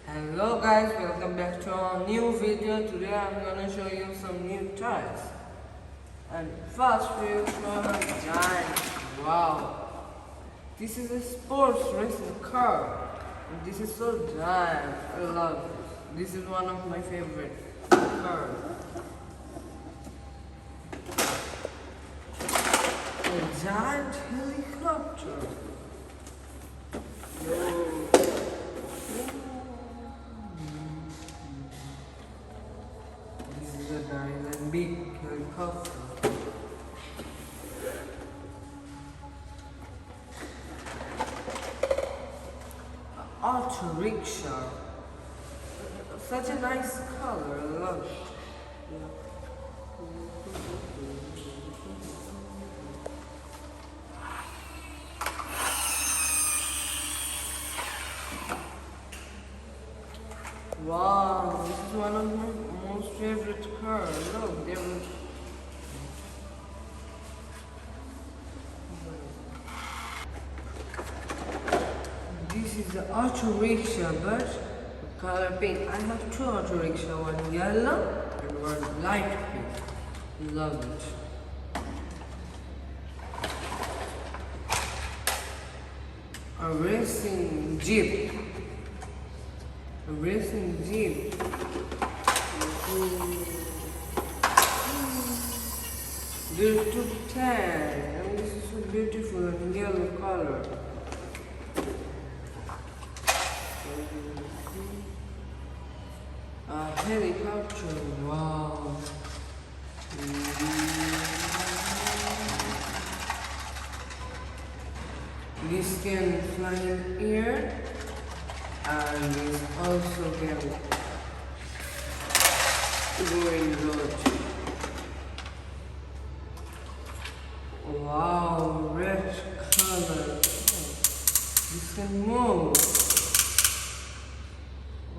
Hello guys, welcome back to our new video. Today I'm gonna show you some new toys. And first we will show a giant. Wow. This is a sports racing car. And this is so giant. I love this. This is one of my favorite cars. A giant helicopter. This is a nice and big helicopter. Auto rickshaw. Such a nice color. I love it. Wow, this is one of my most favorite cars. Look, there was. This is the auto rickshaw, but color pink. I have two auto rickshaw, one yellow and one light pink. Love it. A racing jeep. A racing jeep. There's two tags, and this is so beautiful in yellow color. A helicopter, wow. This can fly in air. And this also can go in road. Wow, red color. This can move.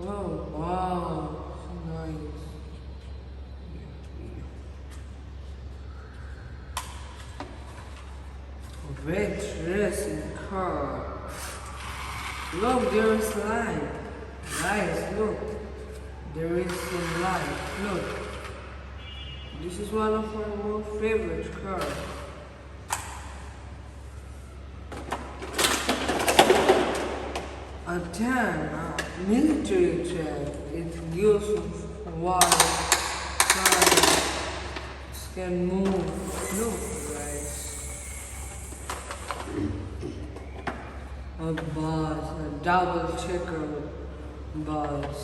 Oh, wow, so nice. Red racing car. Look, there is light. Guys, look. There is some light. Look. This is one of my most favorite cars. A tank, a military tank. It goes wide, fire. It can move. Look, guys. A bus, a double checker bus.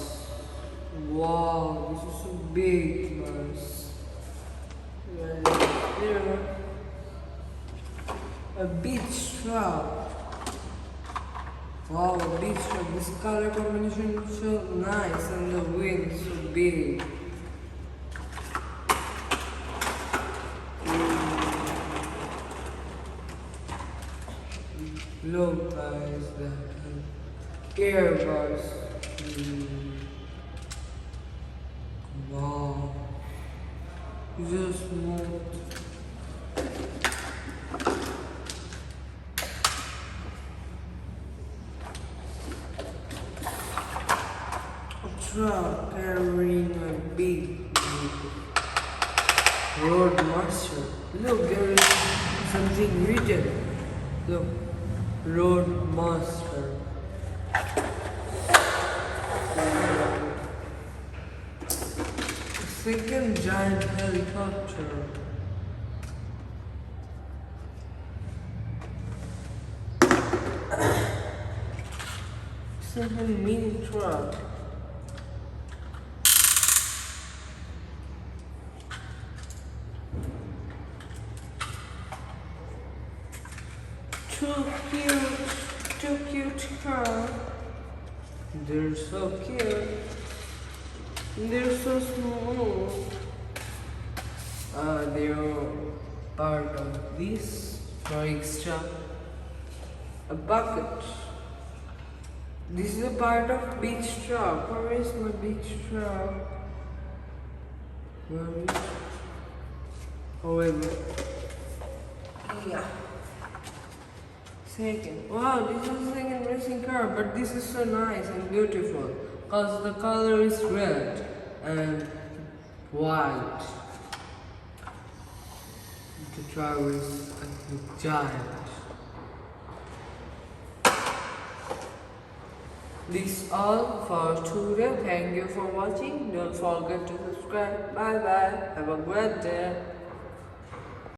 Wow, this is so big bus. Right here, a beach truck. Wow, a beach truck. This color combination is so nice and the wings so big. Look guys, that airbus. Wow. Just moved. A truck carrying a big road master. Look, there is something written. Look. Road Master. Second giant helicopter. Second mini truck. Two cute cars. They're so cute. They're so small. They're part of this for extra. A bucket. This is a part of beach truck. Where is my beach truck? Where is it? Oh wait. Yeah. Second. Wow, this is a second racing car, but this is so nice and beautiful. because the color is red and white. The tower is a giant. This all for today. Thank you for watching. Don't forget to subscribe. Bye bye. Have a great day.